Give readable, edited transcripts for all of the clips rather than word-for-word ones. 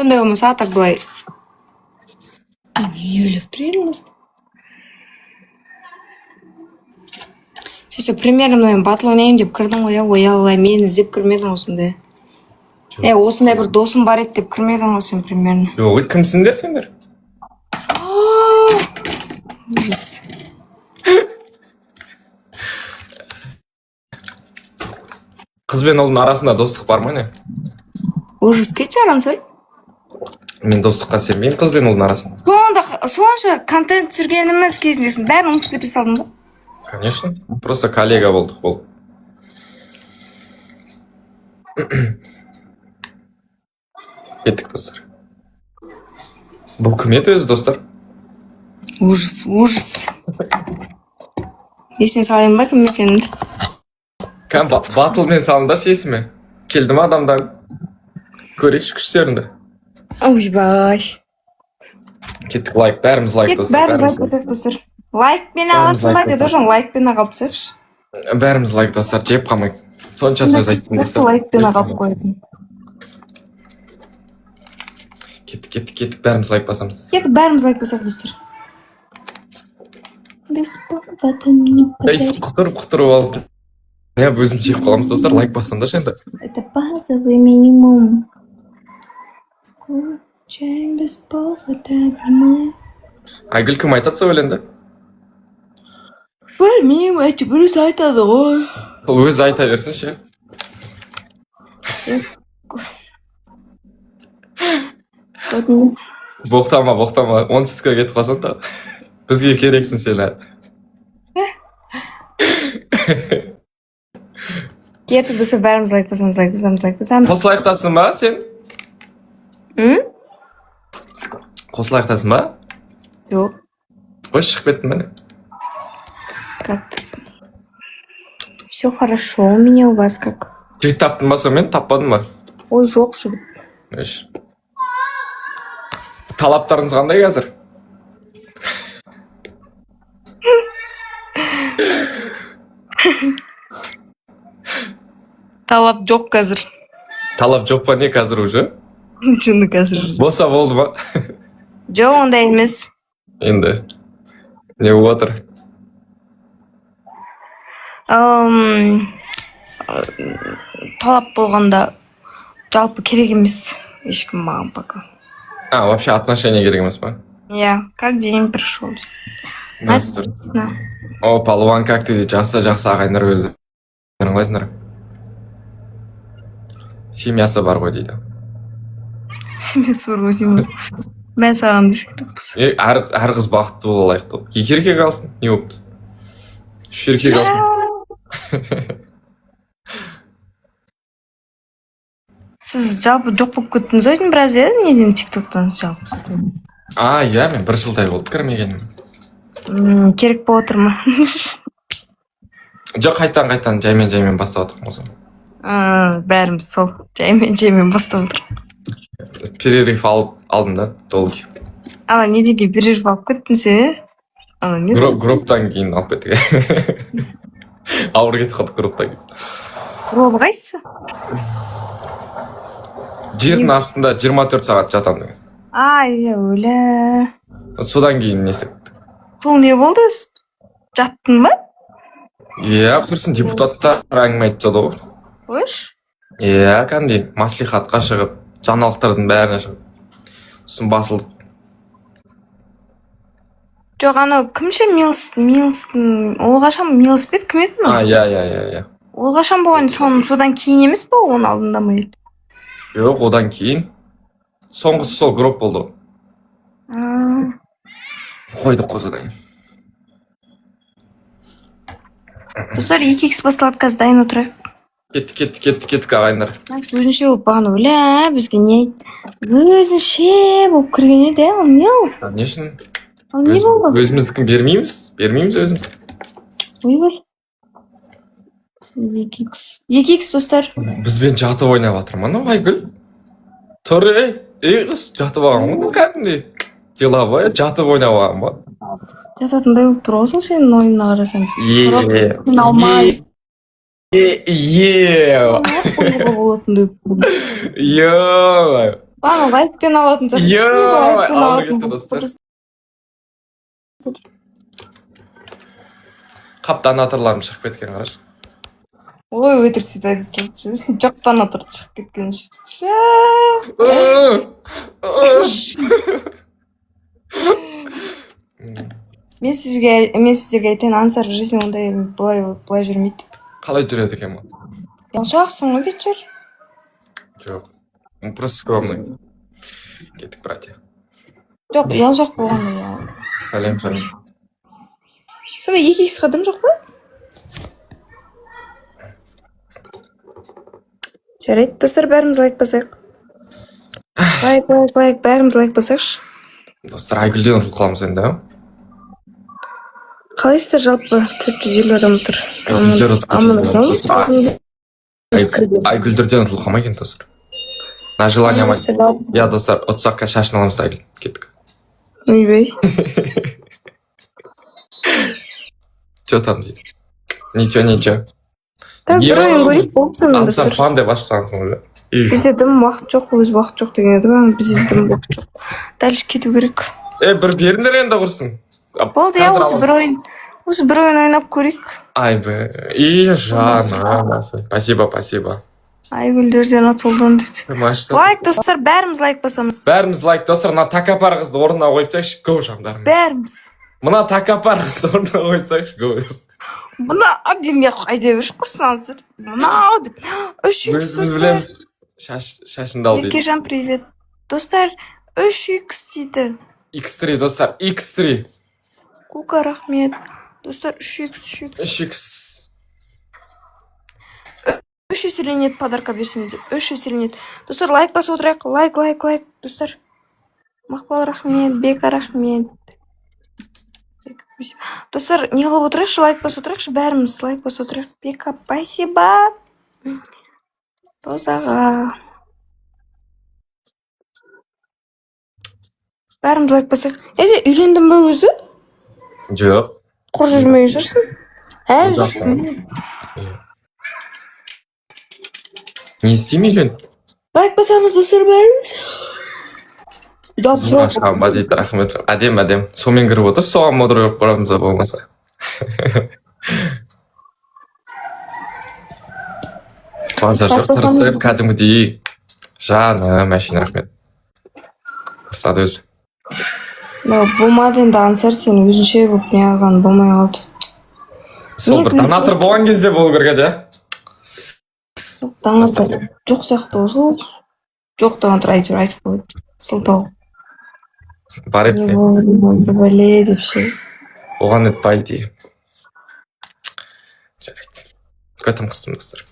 сондай болмаса так былай не ойлап тұр еліміз. Сен примерно мына батыл ойнаймын деп кірдің ғой, оялай мені іздеп кірмедің осындай. Осындай бір досым бар еді деп кірмедің ғой сен примерно. Жоқ, кімсіңдер сендер? Ужас. Қыз бен ұлдың арасында достық бар ма не? Ужас, кетші арансыр. Мен достыққа сенбеймін қыз бен ұлдың арасында. Сонша контент түсіргеніміз кезінде бәрін ұмытып кете салдың ба? Конечно. Просто коллега болдық бұл. Кеттік достар. Бұл кім еді өзі достар? Ужас, ужас. Есіне салайын ба кім екенімді? Кәм батылмен салындаршы есіме. Келді ма адамдар? Көрейікші күштеріңді. Ойбай. Кеттік лайк, бәріміз лайк достар. Бәріміз лайк қосайық достар. Лайкпен аласың ба деді ұжым, лайкпен ағап сықшы. Бәріміз лайк достар, жеп қалмай. Сонша сөз айттым достар. Лайкпен ағап қойдым. Кеттік, бәріміз лайк басамыз достар. Кеттік, бәріміз лайк басайық достар. Құтырып алып. Не, өзім жеп қаламыз достар, лайк басыңдаршы енді. Это базовый минимум. Скучаем без повода, понимаю. Айгүл кім айтатса өлеңді? Білмеймін, әйтеуір өзі айтады ғой. Ол өзі айта берсін ше. Боқтама, оңтүстікке кетіп қалсаң да. Бізге керексің сен әлі. Кеттік достар, бәріміз лайк басамыз. Қосылайықтасың ба сен? Қосылайықтасың ба? Жоқ. Қой шығып кеттің бәне. Как-то. Все хорошо у меня, у вас как? Жігіт таптың ба сонымен, таппадың ба? Ой, жоқ жігіт. Талаптарыңыз қандай қазір? Талап жоқ қазір. Талап жоқ па не қазір уже? Шыны қазір. Боса болды ма? Жоқ, ондай емес. Енді. Не болып отыр? Талап болғанда жалпы керек емес. Ешкім маған пока. Вообще отношения керек емес па? Я, как день пришел. Настыр. О, палуан как ты дейді, жақсы ағайындар өзі. Қалайсыңдар? Семьясы бар ғой дейді. Семьясы бар ғой деймін. Мен саған дешкіріппіз. Әр қыз бақытты бола лайықты. 2 еркек алсын, не болыпты? 3 еркек алсын. Сіз жалпы жоқ болып кеттіңіз ғой біраз еді, неден тиктоктан жалпы? Иә, мен 1 жылдай болды кірмегенім. Керек болып отыр ма? Жоқ, қайтан жаймен бастап отырмын осы. Бәріміз сол жаймен бастап отыр. Перерыв алдым да, долгий. Ала не деге перерыв алып кеттің сен? Групптан кейін алып кеттік. Ауыр кетіп қалдық групптан кейін. Групп қайсысы? Жердің астында 24 сағат жатам деген. Өлі. Содан кейін несі? Сол не болды өз? Жаттың ба? Құрсын депутаттар әңгіме айтты ғой. Өш? Кәндей маслихатқа шығып, жаңалықтардың бәріне шығып. Сосын басылдық. Жоқ, кімше Милстың, олғашам Милс бет кім еді ма? Иә. Олғашам болған содан кейін емес па, оның алдында ма еді? Жоқ, одан кейін. Соңғысы сол групп болды. Қойдық содан кейін. Достар, 2x басталады қазір дайын отырайық. Кеттік ағайындар. Өзінше болып бағаны бізге не айт? Өзінше болып кірген еді, ол не ол? Не үшін? Ол не болды? Өзіміздікін бермейміз өзіміз. Ой. 2x достар. Бізбен жатып ойнап жатыр ма, Айгүл? Тұр, қыз жатып алған ғой, кәдімдей. Деловая жатып ойнап алған ба? Жататындай болып тұр осың сенің ойынына қарасам. Мен алмай. Маған лайкпен алатын алып кетті достар. Қап донаторларым шығып кеткен қарашы. Ой, өтірік сөйтіп айта салшы. Жоқтан отыр шығып кеткен Мен сіздерге айтайын, аңсар жизнь ондай былай жүрмейді деп. Қалай жүреді екен бұл? Ялшақсың ғой кетшер? Жоқ. Он просто скромный. Кеттік, братья. Жоқ, ялшақ болғанда я. Сәлем. Сонда екі қадам жоқ па? Жарайды, достар, бәріміз лайк басайық. Лайк, бәріміз лайк басайықшы. Достар, Айгүлден ұтылып қаламыз енді, а? Қалайсыздар жалпы? 450 адам отыр. Айгүлдерден ұтылып қалмай екен, достар. На желание мать. Я, достар, ұтсаққа шашын аламыз Айгүл. Кеттік. Ойбай. Че там дейді? Ничего. Так, бір ойын көрейік болып санын, достар. Аңсар фан деп ашып саңсың уже. Бізде дым уақыт жоқ, өз уақыт жоқ деген еді ба? Бізде дым уақыт жоқ. Дәліш кету керек. Бір беріңдер енді құрсын. Болды, я осы бір ойын ойнап көрейік. Ай бе, жана. Спасибо. Айгүлдерден ұтылдың дейді. Лайк, достар, бәріміз лайк басамыз. Бәріміз лайк, достар, мына тәкаппар қызды орнына қойып тәкші, көу жандарым. Бәріміз. Мына тәкаппар қызды орнына қойсақшы, көу. Мына демей қайда беріш құрсаңыздар. Мына деп. 3x, достар. Шашынды ал дейді. Еркежан, привет. Достар, 3x дейді. X3, достар, X3. Кука, рахмет. Достар, 3x. 3 еселенет подарка берсін дейді. 3 еселенет. Достар, лайк басып отырайық. Лайк. Достар. Мақпал, рахмет. Бека, рахмет. Достар, не қылып отырайықшы? Лайк басып отырайықшы. Бәріміз лайк басып отырайық. Бека, спасибо. Дозаға. Бәріміз лайк басайық. Үйлендім бе өзі? Жоқ. Құр жүрмей жүрсің? Жүрсің. Не істеймін үйлен? Лайк басамыз, достар, бәріміз. Зұрашқанба дейді, рахмет. Әдем. Сомен кіріп отыр, соған модыр өп қорамыз болмаса. Базар жоқ, тырысып, кәдімгідей. Жаны, мәшин, рахмет. Тырысады өзі. Болмады енді аңсар сен өзінше болып не алған болмай қалды. Сол бір донатор болған кезде болу керек еді, донатор жоқ сияқты осы. Жоқ донатор айтып қойды. Сылтау. Бар еді. Бәле деп ше. Оған еді бай дей. Жарайды. Көтім қыстым, достар.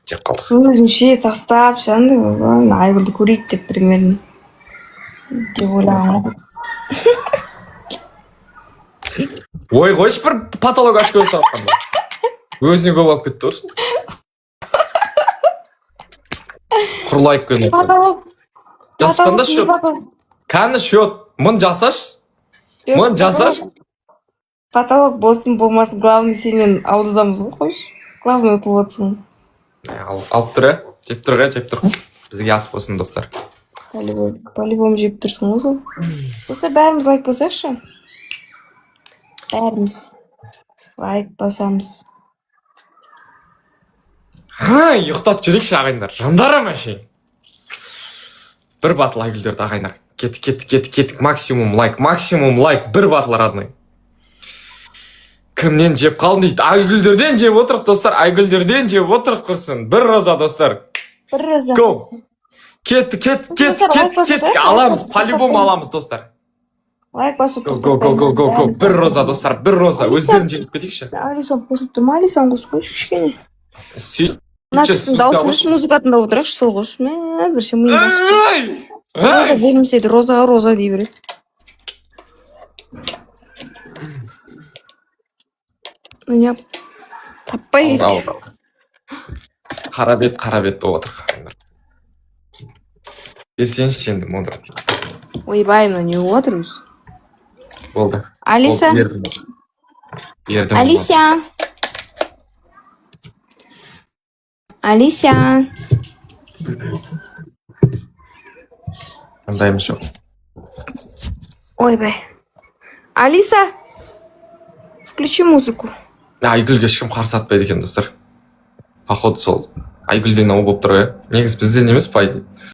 Жеп қалдық. Өзінше тастап жанды. Айгүлді көрейік деп примерно. Деп ойлаған. Ой, қойшы бір патолог ашып көз салқанда. Өзіне көп алып кетті ұрсын. Құрлайып көнді. Жасқанда шөп. Кәні шөт. Мұн жасаш. Патолог болсын болмасын, главный сенен алдыдамыз ғой, қойш. Главный ұтылып отсың. Алып тұр, жеп тұр. Бізге ас болсын, достар. По-любому жеп тұрсың осы. Достар, бәріміз лайк басайықшы. Бәріміз лайк басамыз. Ұйықтат жүрекші ағайындар. Жандарым әшейін. Бір батыл Айгүлдерді ағайындар. Кеттік. Максимум лайк. Бір батыл радный. Кімнен жеп қалдың дейді. Айгүлдерден жеп отырық, достар. Айгүлдерден жеп отырық құрсын. Бір роза, достар. Бір роза. Go. Кеттік. Аламыз, по-любому аламыз, достар. Лайк басып тұр. Go. Бір роза, достар. Бір роза. Өздерін жеңіс кетейікші. Алисан қосып тұр ма? Алисан қосып қойшы кішкене. Нақсын даусын музыкатын да отырайықшы, сол қош. Бірше миы басып тұр. Роза бермесейді, роза дей береді. Үне таппай кеткіз. Қара бет болып отыр. Берсенші сенді модыр дейді. Ойбай, мына не отыр өз? Болды. Алиса. Алиса. ондайымыз жоқ. Ойбай. Алиса, включи музыку. Айгүлге ешкім қарсы атпайды екен достар. Походу сол Айгүлден ол болып тұр ғой. Негізі бізден емес, по идее.